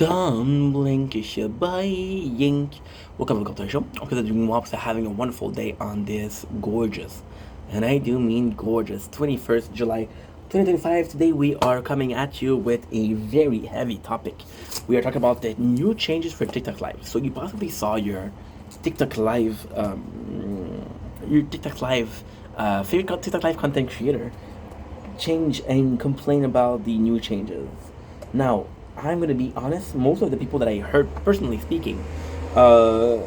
Dumbling Yink. Welcome to the show. Okay, the dream are having a wonderful day on this gorgeous, and I do mean gorgeous, 21st July 2025. Today we are coming at you with a very heavy topic. We are talking about the new changes for TikTok Live. So you possibly saw TikTok Live, your TikTok Live, favorite TikTok Live content creator change and complain about the new changes. Now, I'm gonna be honest. Most of the people that I heard personally speaking, uh,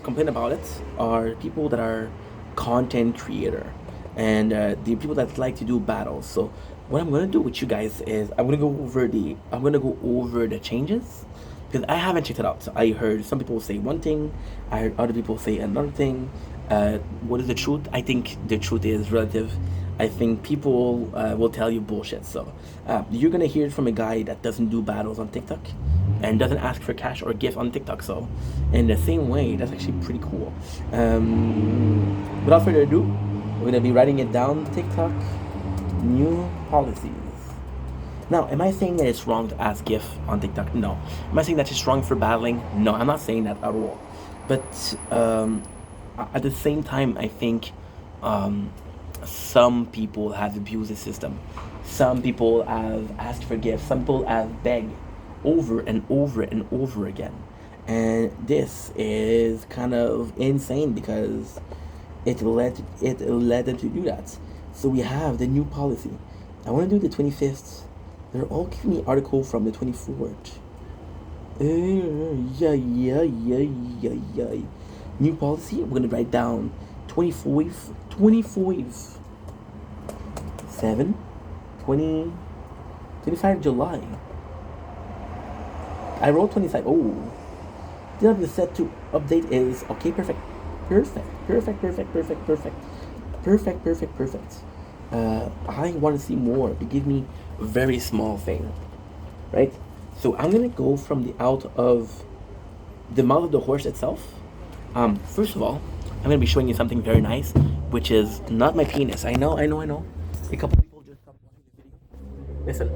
complain about it are people that are content creator, and the people that like to do battles. So, what I'm gonna do with you guys is I'm gonna go over the changes because I haven't checked it out. So I heard some people say one thing, I heard other people say another thing. What is the truth? I think the truth is relative. I think people will tell you bullshit. So you're gonna hear it from a guy that doesn't do battles on TikTok and doesn't ask for cash or gift on TikTok. So in the same way, that's actually pretty cool. Without further ado, we're gonna be writing it down. TikTok new policies. Now, am I saying that it's wrong to ask GIF on TikTok? No. Am I saying that it's wrong for battling? No, I'm not saying that at all. But at the same time, I think um, some people have abused the system. Some people have asked for gifts. Some people have begged over and over and over again. And this is kind of insane because it led them to do that. So we have the new policy. I want to do the 25th. They're all giving me article from the 24th. Yeah, yeah, yeah, yeah, yeah. New policy. We're gonna write down 25, 25, 7, 20, 25 July. I wrote 25. Oh, the other set to update is okay. Perfect, perfect, perfect, perfect, perfect, perfect, perfect, perfect, perfect. I want to see more. They give me a very small thing, right? So I'm gonna go from the mouth of the horse itself. First of all, I'm gonna be showing you something very nice, which is not my penis. I know, I know, I know. A couple people just stopped watching the video. Listen,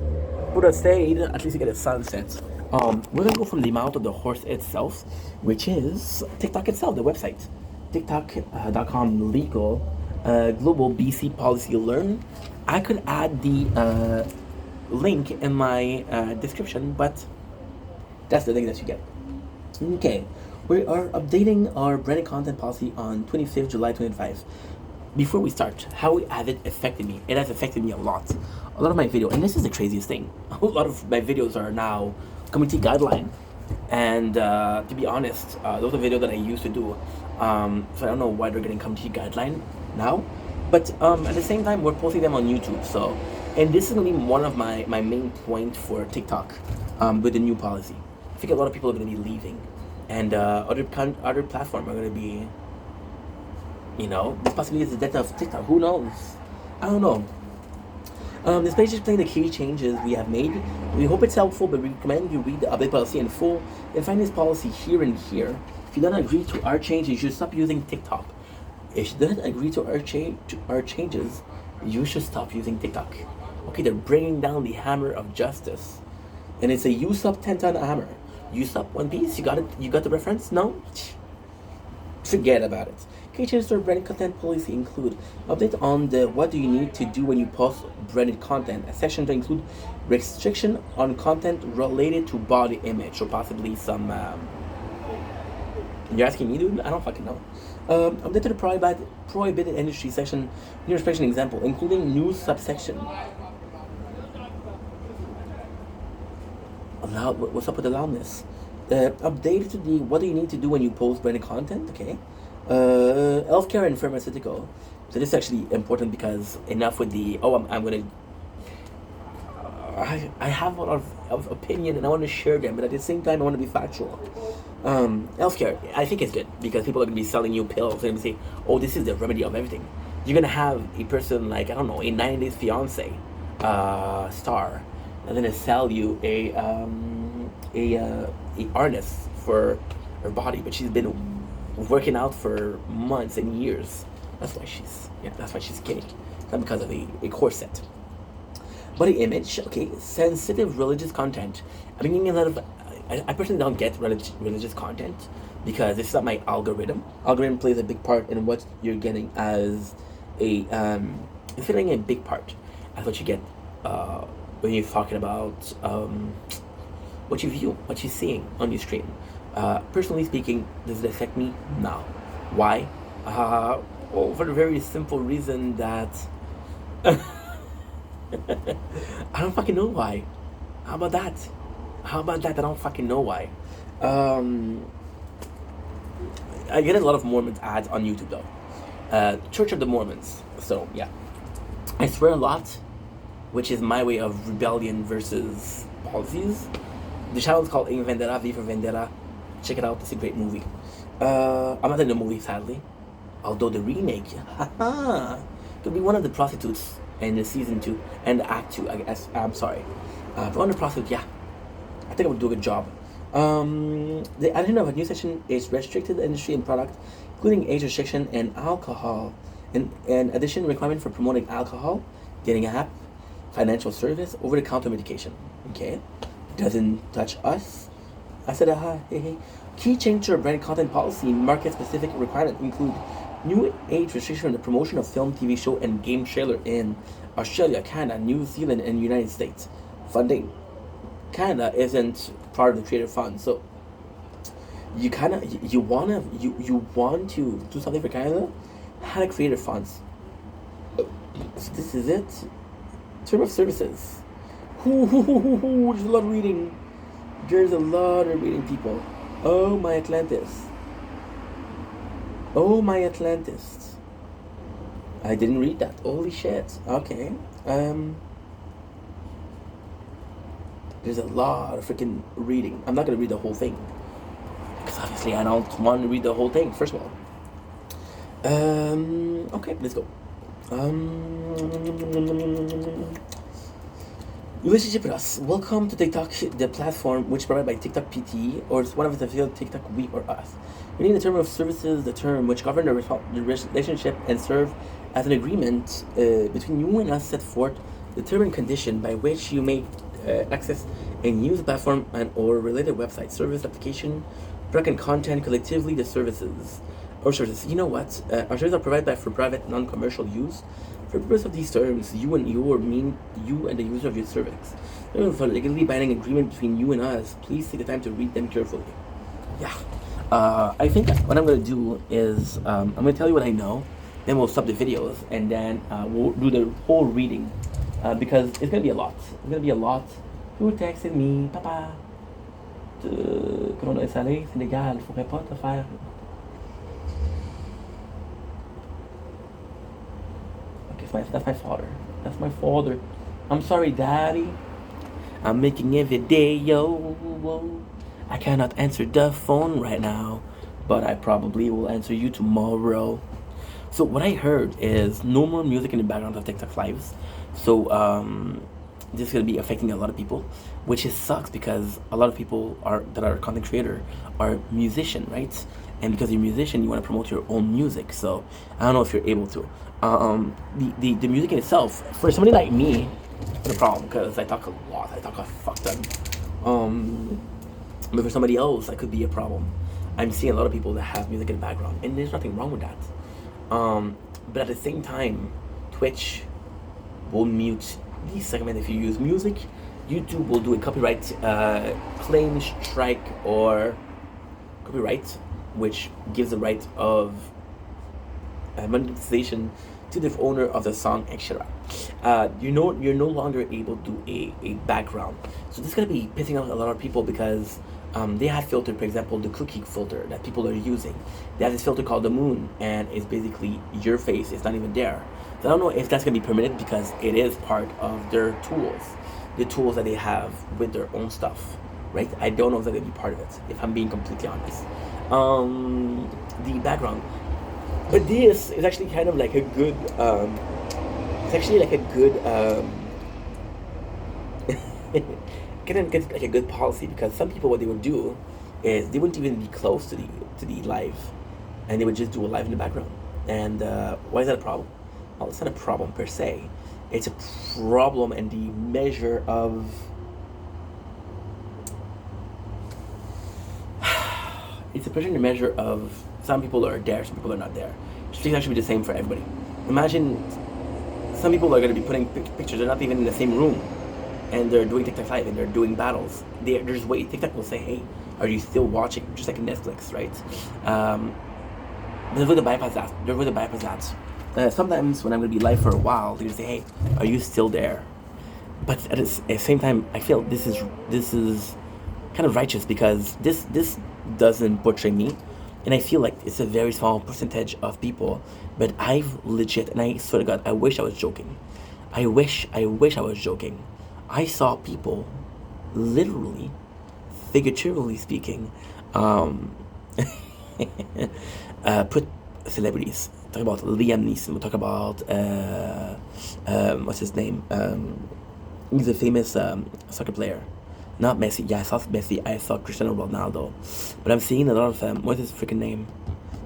put a stayed, at least you get a sunset. We're gonna go from the mouth of the horse itself, which is TikTok itself, the website. TikTok.com legal, global BC policy learn. I could add the link in my description, but that's the link that you get. Okay, we are updating our branded content policy on 25th July 25. Before we start, how has it affected me? It has affected me a lot. A lot of my video, and this is the craziest thing. A lot of my videos are now community guideline, and to be honest, those are videos that I used to do. So I don't know why they're getting community guideline now, but at the same time, we're posting them on YouTube. So, and this is gonna be one of my main point for TikTok with the new policy. I think a lot of people are going to be leaving, and other platforms are going to be, this possibly is the death of TikTok. Who knows? I don't know. This page is playing the key changes we have made. We hope it's helpful, but we recommend you read the update policy in full and find this policy here and here. If you don't agree to our changes, you should stop using TikTok. If you don't agree to our changes, you should stop using TikTok. Okay, they're bringing down the hammer of justice, and it's a use up 10-ton hammer. Use up One Piece. You got it. You got the reference? No. Forget about it. Key changes to branded content policy include update on the what do you need to do when you post branded content. A section to include restriction on content related to body image or possibly some. You're asking me, dude? I don't fucking know. Update to the prohibited industry section. New restriction example, including new subsection. What's up with the loudness? Update to the what do you need to do when you post branded content? Okay. Healthcare and pharmaceutical. So this is actually important because enough with the I'm gonna I have a lot of opinion and I want to share them, but at the same time I want to be factual. Healthcare, I think it's good because people are gonna be selling you pills and say, oh, this is the remedy of everything. You're gonna have a person like I don't know a 90 Days Fiance star and then they sell you a harness for her body, but she's been working out for months and years. That's why she's skinny, not because of a corset. Body image, okay, sensitive religious content. I'm getting a lot of I personally don't get religious content because it's not my algorithm. Algorithm plays a big part in what you're getting as a it's playing a big part as what you get when you're talking about what you view, what you're seeing on your screen. Personally speaking, does it affect me? No. Why? Well, for the very simple reason that I don't fucking know why. How about that? How about that? I don't fucking know why. Um, I get a lot of Mormons ads on YouTube though. Church of the Mormons. So yeah, I swear a lot, which is my way of rebellion versus policies. The channel is called In Vendetta, V for Vendetta. Check it out. It's a great movie. I'm not in the movie sadly, although the remake, haha, could be one of the prostitutes in the season 2 and the act 2. I guess I'm sorry. But one of the prostitutes, yeah, I think I would do a good job. The addition of a new section is restricted industry and product, including age restriction and alcohol. In addition, requirement for promoting alcohol, dating app, financial service, over-the-counter medication. Okay, doesn't touch us. I said, hey, hey. Key change to our brand content policy. Market-specific requirements include new age restriction on the promotion of film, TV show, and game trailer in Australia, Canada, New Zealand, and United States. Funding. Canada isn't part of the Creator Fund, so you kind of you want to do something for Canada, have Creator Funds. So this is it. Term of services. There's a lot of reading. There's a lot of reading, people. Oh my Atlantis. Oh my Atlantis. I didn't read that. Holy shit. Okay. There's a lot of freaking reading. I'm not gonna read the whole thing because obviously I don't want to read the whole thing. First of all. Okay, let's go. Relationship with us. Welcome to TikTok, the platform which provided by TikTok PT or one of its affiliate TikTok We or Us. We need the term of services, the term which govern the relationship and serve as an agreement between you and us, set forth the term and condition by which you may access and use the platform and or related website, service, application, product and content, collectively the services or services. You know what? Our services are provided for private, non-commercial use. For the purpose of these terms, you and the user of your service. For legally binding agreement between you and us, please take the time to read them carefully. Yeah. I think what I'm going to do is I'm going to tell you what I know, then we'll stop the videos, and then we'll do the whole reading because it's going to be a lot. It's going to be a lot. Who texted me? Papa. Quand on est salé, c'est légal. Il ne faudrait pas te faire... That's my father. That's my father. I'm sorry, Daddy. I'm making a video. I cannot answer the phone right now, but I probably will answer you tomorrow. So what I heard is no more music in the background of TikTok lives. So this is gonna be affecting a lot of people, which is sucks because a lot of people that are content creator are musician, right? And because you're a musician, you want to promote your own music. So I don't know if you're able to. The music in itself, for somebody like me, it's a problem because I talk a lot. I talk a fuck ton. But for somebody else, that could be a problem. I'm seeing a lot of people that have music in the background, and there's nothing wrong with that. But at the same time, Twitch will mute these segments if you use music. YouTube will do a copyright claim, strike, or copyright, which gives the right of monetization to the owner of the song, etc. You're no longer able to do a background. So this is gonna be pissing off a lot of people because they have filtered, for example, the cookie filter that people are using. They have this filter called the moon, and it's basically your face. It's not even there. So I don't know if that's gonna be permitted because it is part of their tools, the tools that they have with their own stuff, right? I don't know if that's gonna be part of it, if I'm being completely honest. The background. But this is actually kind of like a good, it's actually like a good, kind of like a good policy because some people, what they would do is they wouldn't even be close to the live, and they would just do a live in the background. And why is that a problem? Well, it's not a problem per se. It's a problem in the measure of it's a percentage measure of some people are there, some people are not there. TikTok should be the same for everybody. Imagine some people are going to be putting pictures, they're not even in the same room, and they're doing TikTok live and they're doing battles. They're just wait. TikTok will say, hey, are you still watching? Just like Netflix, right? They're going to bypass that. They're going to bypass that. Sometimes when I'm going to be live for a while, they're going to say, hey, are you still there? But at the same time, I feel this is kind of righteous because this doesn't portray me, and I feel like it's a very small percentage of people. But I've legit, and I swear to God, I wish I was joking. I wish I was joking. I saw people, literally, figuratively speaking, put celebrities. Talk about Liam Neeson. We'll talk about what's his name? He's a famous soccer player. Not Messi. Yeah, I saw Messi. I saw Cristiano Ronaldo. But I'm seeing a lot of them. What's his freaking name?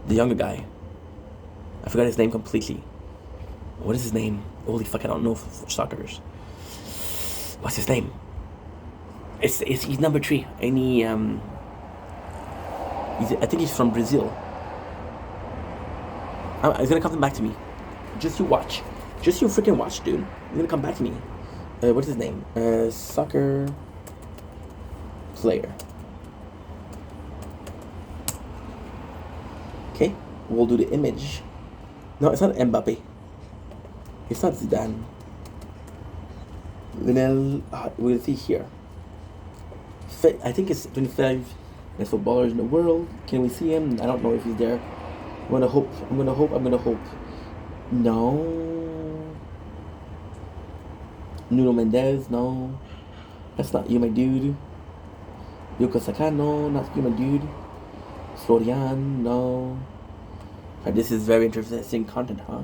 The younger guy. I forgot his name completely. What is his name? Holy fuck! I don't know soccer's. What's his name? He's number 3, and I think he's from Brazil. It's gonna come back to me. Just you watch. Just you freaking watch, dude. It's gonna come back to me. What's his name? Soccer player. Okay, we'll do the image. No, it's not Mbappe. It's not Zidane. We'll see here. I think it's 25 best footballers in the world. Can we see him? I don't know if he's there. I'm gonna hope. No. Nuno Mendes, no. That's not you, my dude. Yoko Sakano, not you, my dude. Florian, no. Right, this is very interesting content, huh?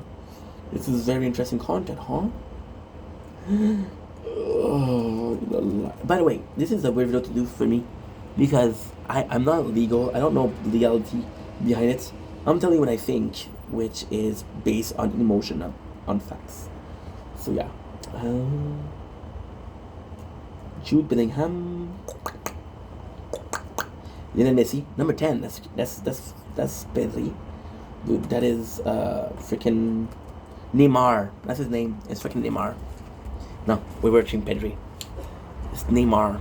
By the way, this is a weird video to do for me because I'm not legal. I don't know the legality behind it. I'm telling you what I think, which is based on emotion, not on facts. So yeah. Jude Bellingham. Lionel Messi, number 10. That's Pedri. Dude, that is freaking Neymar. That's his name. It's freaking Neymar. No, we're watching Pedri. It's Neymar.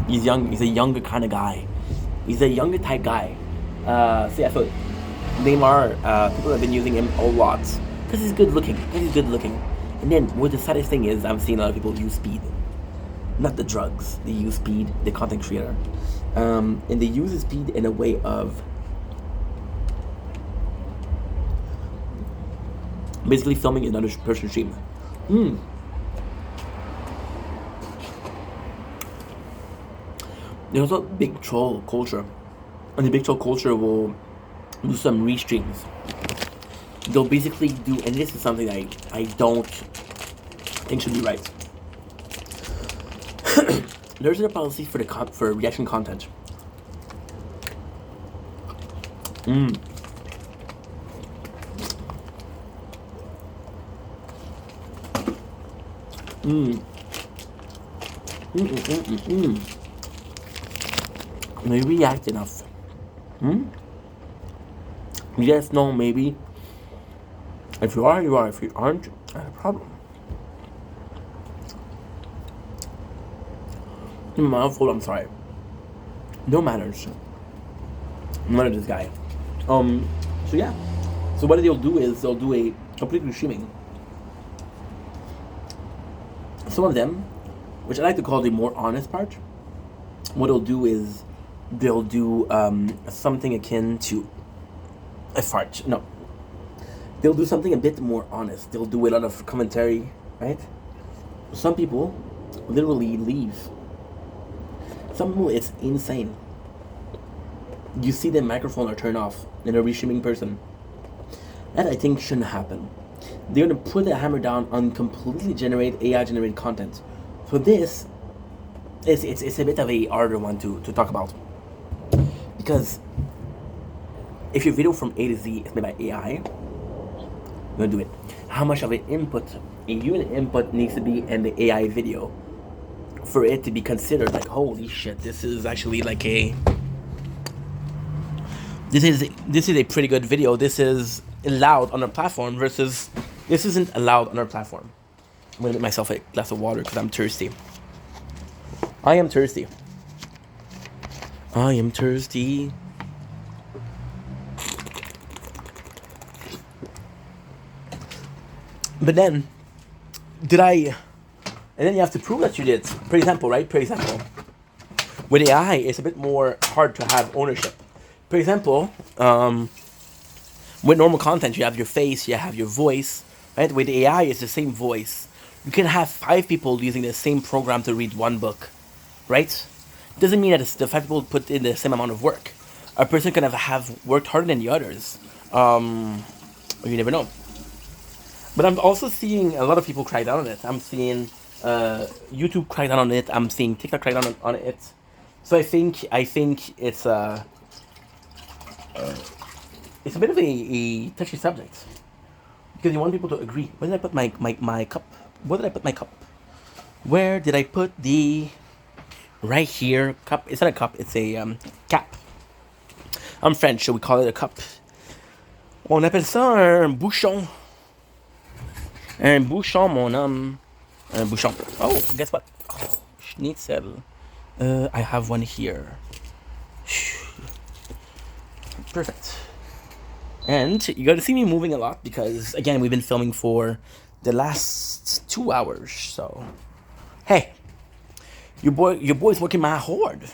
He's young. He's a younger kind of guy. He's a younger type guy. So yeah, so Neymar, people have been using him a lot because he's good looking. And then what the saddest thing is, I'm seeing a lot of people use speed. Not the drugs. They use speed. The content creator, and they use the speed in a way of basically filming another person's stream. There's also big troll culture, and the big troll culture will do some restreams. They'll basically do, and this is something I don't think should be right. There's a policy for reaction content. They react enough. Yes, no, maybe. If you are, you are. If you aren't, not a problem. Mouthful, I'm sorry. No manners. None of this guy. So yeah. So what they'll do is they'll do a completely streaming. Some of them, which I like to call the more honest part, what they'll do is they'll do something akin to a fart. No. They'll do something a bit more honest. They'll do a lot of commentary, right? Some people literally leave. Some people, it's insane. You see the microphone are turned off in a restreaming person. That I think shouldn't happen. They're gonna put the hammer down on completely AI generated content. So this it's a bit of a harder one to talk about. Because if your video from A to Z is made by AI, you're gonna do it. How much of an input, a human input needs to be in the AI video for it to be considered like, holy shit, this is actually like a this is a pretty good video. This is allowed on our platform versus this isn't allowed on our platform. I'm gonna make myself a glass of water because I'm thirsty. I am thirsty. I am thirsty. But then, did I? And then you have to prove that you did. For example, right? For example, with AI, it's a bit more hard to have ownership. For example, with normal content, you have your face, you have your voice, right? With AI, it's the same voice. You can have 5 people using the same program to read one book, right? Doesn't mean that it's the 5 people put in the same amount of work. A person can have worked harder than the others. You never know. But I'm also seeing a lot of people cry down on it. I'm seeing YouTube cry down on it. I'm seeing TikTok cry down on it. So I think it's a bit of a touchy subject because you want people to agree. Where did I put my cup? Where did I put my cup? Where did I put the right here cup? It's not a cup. It's a cap. I'm French, so we call it a cup. On appelle ça un bouchon. Un bouchon, mon homme. Un bouchon. Oh, guess what? Oh, schnitzel. I have one here. Perfect. And you got to see me moving a lot because, again, we've been filming for the last 2 hours. So, hey, your boy's working mad hard.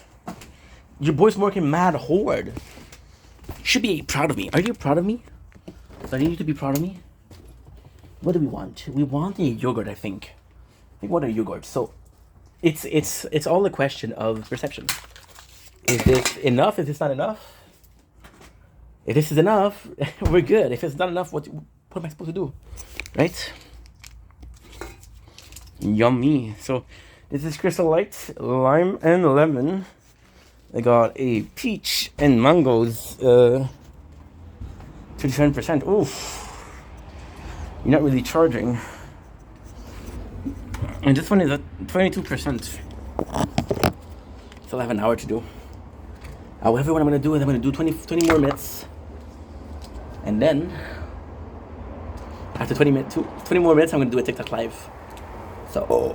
Your boy's working mad hard. You should be proud of me. Are you proud of me? Do I need you to be proud of me? What do we want? We want a yogurt, I think. We want a yogurt. So, it's all a question of perception. Is this enough? Is this not enough? If this is enough, we're good. If it's not enough, what am I supposed to do? Right? Yummy. So, this is Crystal Light, lime and lemon. I got a peach and mangoes, 27%. Oof. You're not really charging. And this one is at 22%. Still have an hour to do. However, what I'm going to do is I'm going to do 20 more minutes. And then, after 20 more minutes, I'm going to do a TikTok live. So,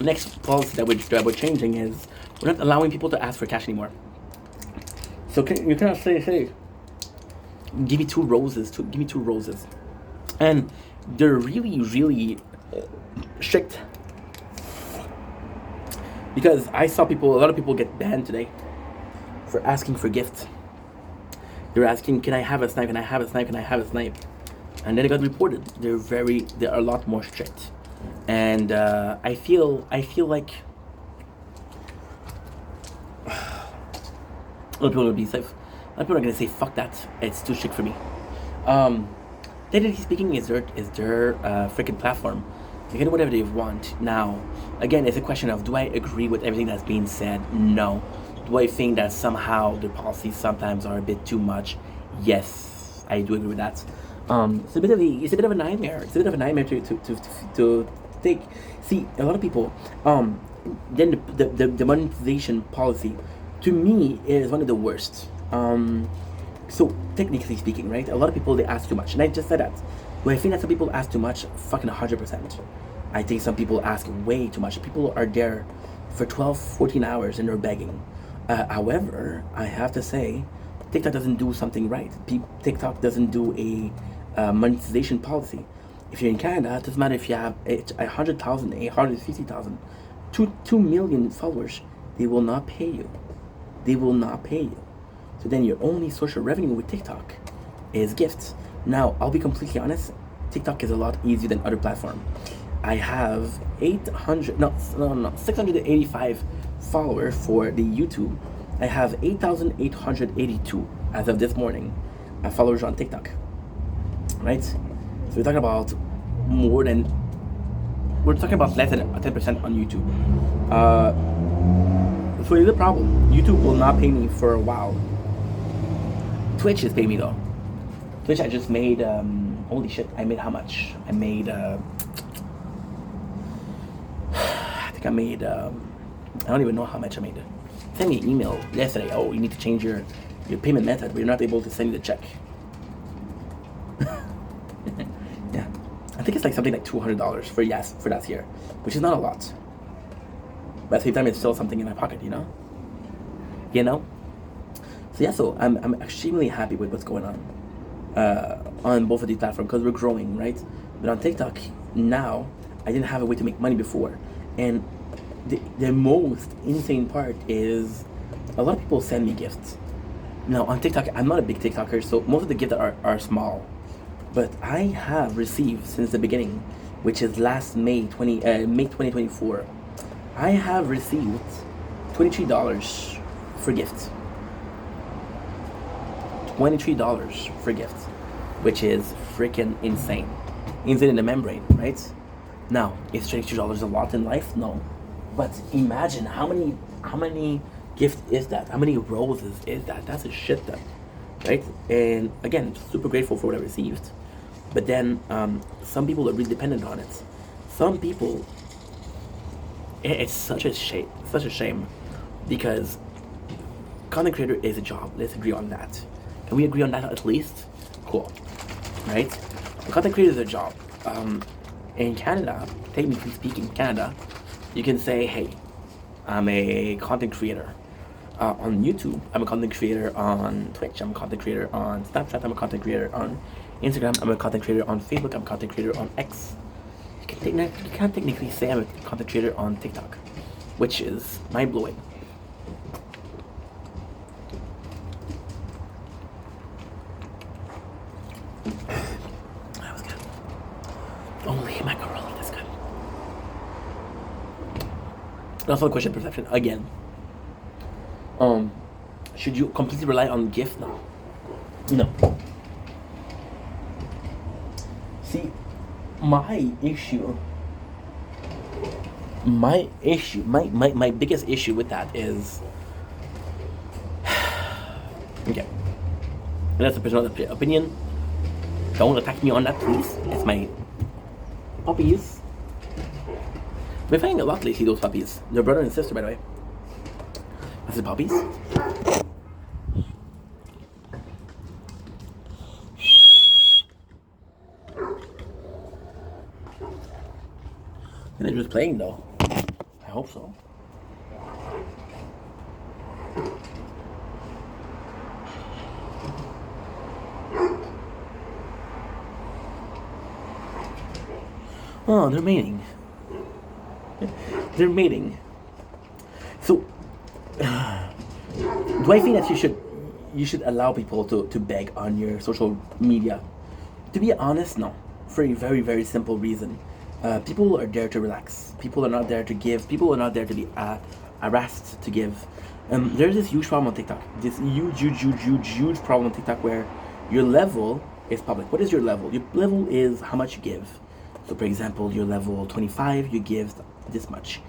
next policy that we're changing is we're not allowing people to ask for cash anymore. So you cannot say, hey, give me 2 roses. Give me 2 roses. And they're really, really strict. Because I saw a lot of people get banned today for asking for gifts. They're asking, can I have a snipe? Can I have a snipe? Can I have a snipe? And then it got reported. They're a lot more strict. And I feel like a lot of people will be safe. A lot of people are gonna say, fuck that. It's too strict for me. Technically speaking, is their freaking platform. They can do whatever they want. Now, again, it's a question of, do I agree with everything that's being said? No. Do I think that somehow their policies sometimes are a bit too much? Yes, I do agree with that. It's a bit of a nightmare. It's a bit of a nightmare to take. See, a lot of people. Then the monetization policy, to me, is one of the worst. So technically speaking, right? A lot of people, they ask too much, and I just said that. Do I think that some people ask too much? Fucking 100%. I think some people ask way too much. People are there for 12, 14 hours and they're begging. However, I have to say, TikTok doesn't do something right. TikTok doesn't do a monetization policy. If you're in Canada, it doesn't matter if you have 100,000, 150,000, 2 million followers, they will not pay you. They will not pay you. So then your only source of revenue with TikTok is gifts. Now, I'll be completely honest, TikTok is a lot easier than other platforms. I have 685 followers for the YouTube. I have 8,882 as of this morning followers on TikTok. Right? So we're talking about less than 10% on YouTube. So here's the problem. YouTube will not pay me for a while. Twitch is paying me though. Twitch, I just made, holy shit, I made how much? I made, I think I made I don't even know how much I made. Send me an email yesterday. Oh, you need to change your payment method. We're not able to send you the check. Yeah, I think it's like something like $200 for that year, which is not a lot. But at the same time, it's still something in my pocket, you know. So yeah, so I'm extremely happy with what's going on both of these platforms because we're growing, right? But on TikTok now, I didn't have a way to make money before, and the most insane part is a lot of people send me gifts. Now on TikTok, I'm not a big TikToker, so most of the gifts are small. But I have received since the beginning, which is last May 2024, I have received $23 for gifts. $23 for gifts, which is freaking insane. Insane in the membrane, right? Now, is $22 a lot in life? No. But imagine how many gifts is that? How many roses is that? That's a shit ton, right? And again, super grateful for what I received. But then some people are really dependent on it. Some people, it's such a shame, because content creator is a job. Let's agree on that. Can we agree on that at least? Cool, right? The content creator is a job. In Canada, technically speaking, Canada, you can say, hey, I'm a content creator. On YouTube, I'm a content creator on Twitch, I'm a content creator on Snapchat, I'm a content creator on Instagram, I'm a content creator on Facebook, I'm a content creator on X. You can't technically say I'm a content creator on TikTok, which is mind-blowing. That was good. Only macaroni, that's good. Also, question perception again. Should you completely rely on gift now? No. See, my biggest issue with that is, okay, and that's a personal opinion. Don't attack me on that, please. It's my puppies. I've been finding a lot lately, those puppies. They're brother and sister, by the way. Is it puppies? And they're just playing though. I hope so. Oh, they're mating. They're mating. So, do I think that you should allow people to beg on your social media? To be honest, no. For a very, very simple reason. People are there to relax. People are not there to give. People are not there to be harassed to give. There's this huge problem on TikTok. This huge problem on TikTok where your level is public. What is your level? Your level is how much you give. So, for example, you're level 25, you give this much.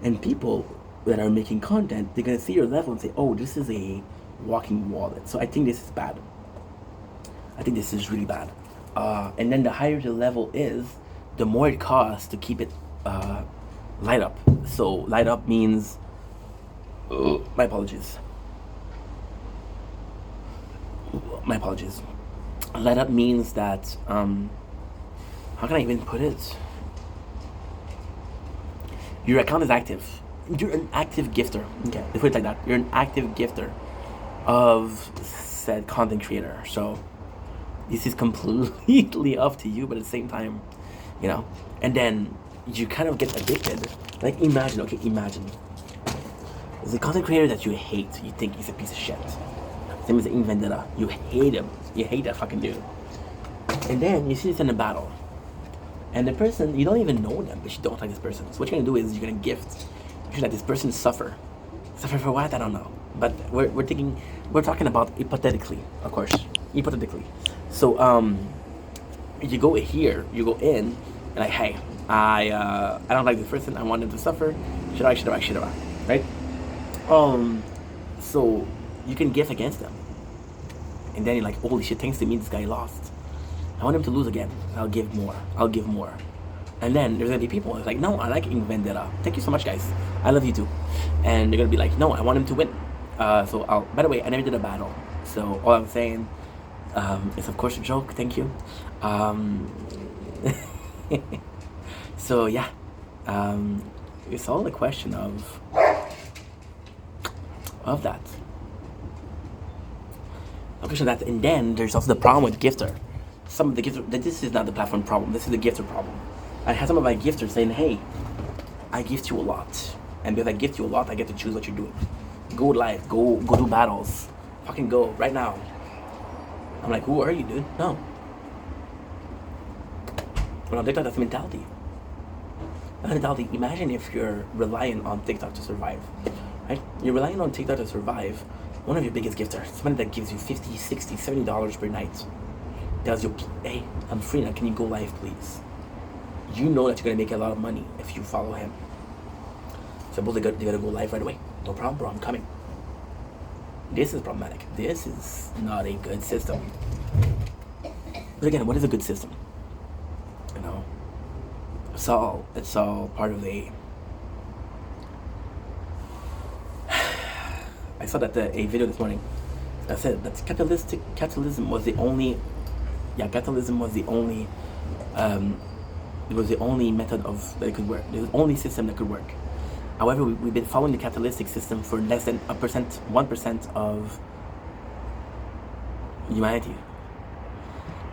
And people that are making content, they're going to see your level and say, oh, this is a walking wallet. So I think this is bad. I think this is really bad. And then the higher the level is, the more it costs to keep it light up. So light up means, my apologies. Light up means that, how can I even put it? Your account is active. You're an active gifter. Okay, let's put it like that. You're an active gifter of said content creator. So this is completely up to you, but at the same time, you know, and then you kind of get addicted. Like imagine, there's a content creator that you hate, you think he's a piece of shit. Same as the Vendetta. You hate him. You hate that fucking dude. And then you see this in a battle. And the person, you don't even know them, but you don't like this person. So what you're gonna do is you're gonna gift. You should let this person suffer. Suffer for what? I don't know. But we're talking about hypothetically, of course. Hypothetically. So you go here, you go in, and like, hey, I don't like this person, I want them to suffer. Should I? Right? So you can gift against them. And then you're like, holy shit, thanks to me, this guy lost. I want him to lose again. I'll give more. And then there's gonna be people like, no, I like Ink Vendetta. Thank you so much, guys. I love you too. And they're gonna be like, no, I want him to win. So by the way, I never did a battle. So all I'm saying is, of course, a joke. Thank you. So yeah, it's all a question of that. A question of that, and then there's also the problem with Gifter. Some of the gifter, this is not the platform problem. This is the Gifter problem. I had some of my gifters saying, "Hey, I gift you a lot, and because I gift you a lot, I get to choose what you're doing. Go live, go do battles, fucking go right now." I'm like, "Who are you, dude? No." But on TikTok, that's the mentality. Imagine if you're relying on TikTok to survive, right? You're relying on TikTok to survive. One of your biggest gifters, somebody that gives you $50, $60, $70 per night, tells you, "Hey, I'm free now. Can you go live, please?" You know that you're gonna make a lot of money if you follow him. Suppose they gotta go live right away. No problem, bro. I'm coming. This is problematic. This is not a good system. But again, what is a good system? You know, it's all part of the. I saw that a video this morning that said that capitalism was the only. Yeah, capitalism was the only. It was the only method that could work. It was the only system that could work. However, we've been following the capitalistic system for less than 1% of humanity.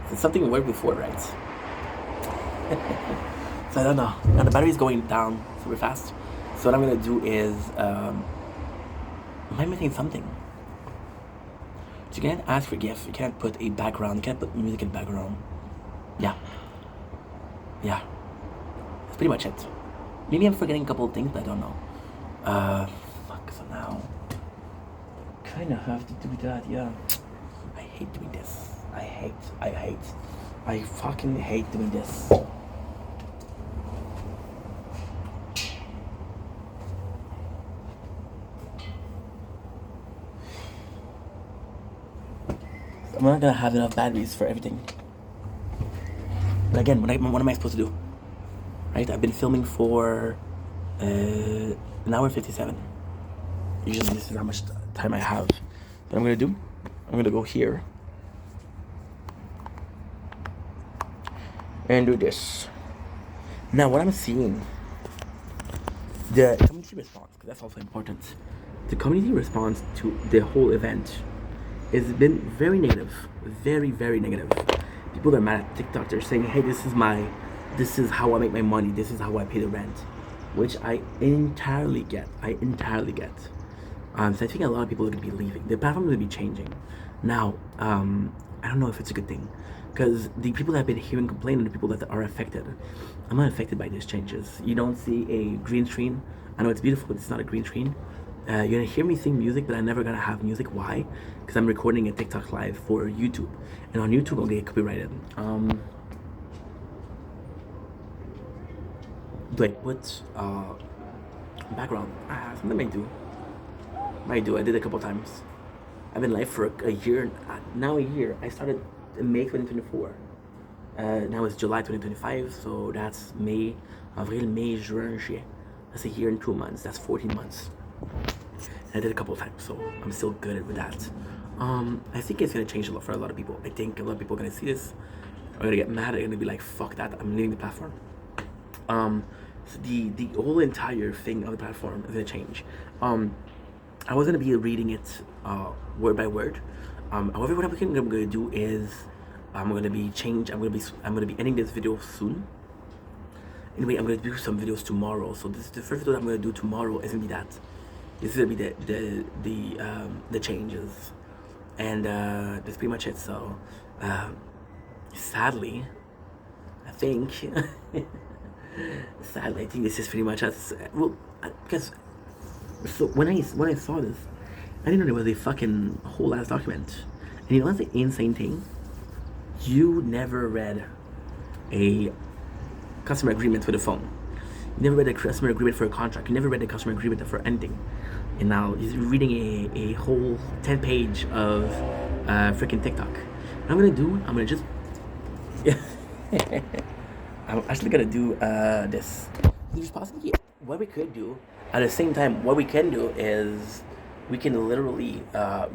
So something worked before, right? So I don't know. Now the battery's going down super fast. So what I'm gonna do is, am I missing something? So you can't ask for GIF. You can't put a background. You can't put music in the background. Yeah. That's pretty much it. Maybe I'm forgetting a couple of things, but I don't know. Fuck, so now kinda have to do that, yeah. I hate doing this. I fucking hate doing this. I'm not gonna have enough batteries for everything. But again, what am I supposed to do? Right? I've been filming for an hour 57. Usually this is how much time I have. What I'm gonna do, I'm gonna go here and do this. Now what I'm seeing, the community response, because that's also important. The community response to the whole event has been very negative, very, very negative. People that are mad at TikTok, they're saying, "Hey, this is how I make my money. This is how I pay the rent," which I entirely get. So I think a lot of people are going to be leaving. The platform is going to be changing. Now, I don't know if it's a good thing, because the people that have been hearing complain are the people that are affected. I'm not affected by these changes. You don't see a green screen. I know it's beautiful, but it's not a green screen. You're gonna hear me sing music, but I'm never gonna have music. Why? Because I'm recording a TikTok live for YouTube, and on YouTube I'll get copyrighted. Do I put background? Something I do. I did a couple times. I've been live for a year now. I started in May 2024. Now it's July 2025, so that's May, Avril, May, Juin, Juillet. That's a year and 2 months. That's 14 months. And I did a couple of times, so I'm still good with that. I think it's gonna change a lot for a lot of people. I think a lot of people are gonna see this, are gonna get mad, are gonna be like, "Fuck that! I'm leaving the platform." So the whole entire thing on the platform is gonna change. I was gonna be reading it word by word. However, what I'm gonna do is I'm gonna be ending this video soon. Anyway, I'm gonna do some videos tomorrow. So the first video that I'm gonna do tomorrow is gonna be that. This is gonna be the changes, and that's pretty much it. So sadly, I think this is pretty much us. Well, because so when I saw this, I didn't know there was a fucking whole ass document. And you know what's the insane thing? You never read a customer agreement for the phone. You never read a customer agreement for a contract. You never read a customer agreement for anything. And now you're reading a whole 10-page of freaking TikTok. What I'm gonna just I'm actually gonna do this. There's possibly what we could do at the same time. What we can do is we can literally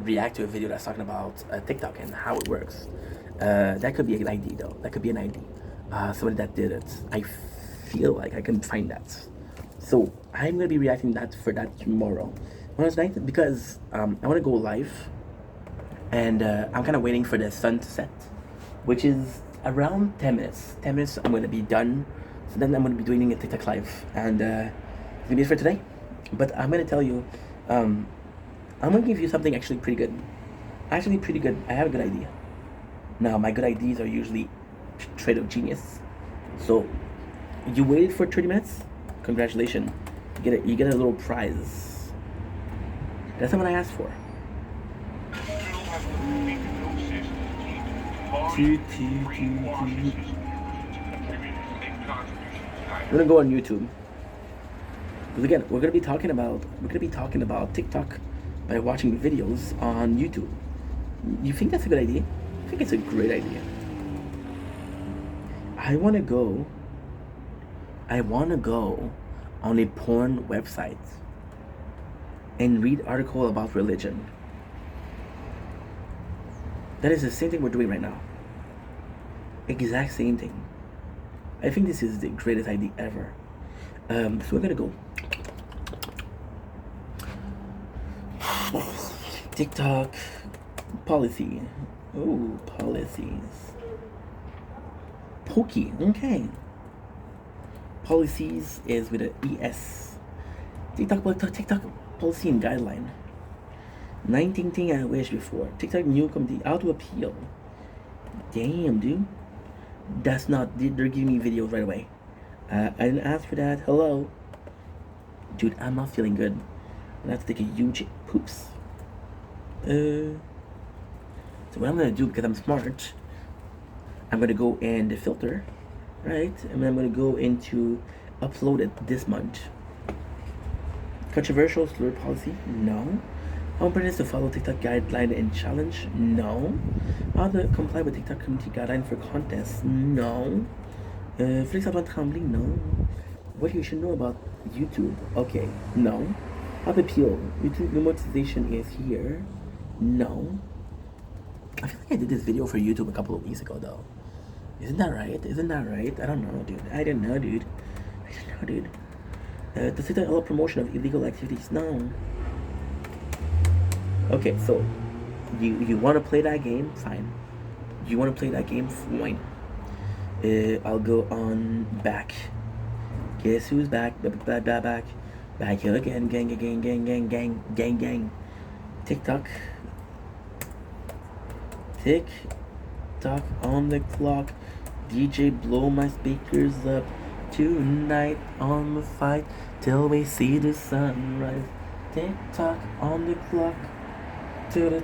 react to a video that's talking about TikTok and how it works. That could be an idea, though. That could be an idea. Somebody that did it. I feel like I can find that. So I'm gonna be reacting that for that tomorrow. When it's night because I want to go live, and I'm kind of waiting for the sun to set, which is around 10 minutes. 10 minutes, I'm going to be done. So then I'm going to be doing a TikTok live. And it's going to be it for today. But I'm going to tell you, I'm going to give you something actually pretty good. Actually, pretty good. I have a good idea. Now, my good ideas are usually trait of genius. So, you waited for 30 minutes? Congratulations. You get a little prize. That's not what I asked for. I'm gonna go on YouTube. Because again, we're gonna be talking about TikTok by watching videos on YouTube. You think that's a good idea? I think it's a great idea. I wanna go on a porn website and read article about religion. That is the same thing we're doing right now. Exact same thing. I think this is the greatest idea ever. So we're gonna go TikTok policy. Oh, policies. Pokey. Okay. Policies is with an ES. TikTok policy and guideline. 19 thing I wish before. TikTok new committee how to appeal. Damn, dude. That's not. They're giving me videos right away. I didn't ask for that. Hello, dude. I'm not feeling good. I have to take a huge poops. So what I'm gonna do, because I'm smart, I'm gonna go in the filter, right? And then I'm gonna go into uploaded this month. Controversial slur policy? No. How important is to follow TikTok guideline and challenge? No. How to comply with TikTok community guideline for contests? No. Félix Antoine Tremblay? No. What you should know about YouTube? Okay. No. How to appeal? YouTube monetization is here. No. I feel like I did this video for YouTube a couple of weeks ago though. Isn't that right? I don't know, dude. I don't know, dude. To TikTok allow promotion of illegal activities? No. Okay, so you want to play that game? Fine. You want to play that game? Fine. I'll go on back. Guess who's back? Back here again. Gang. TikTok on the clock. DJ blow my speakers up tonight on the fight till we see the sunrise. TikTok on the clock. According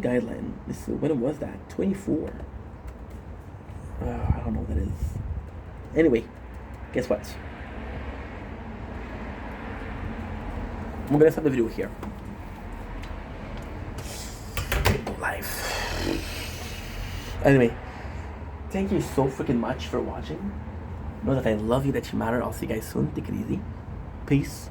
to guideline, when was that? 24. I don't know what that is. Anyway, guess what? I'm gonna stop the video here. Life. Anyway, thank you so freaking much for watching. Know that I love you, that you matter. I'll see you guys soon. Take it easy. Peace.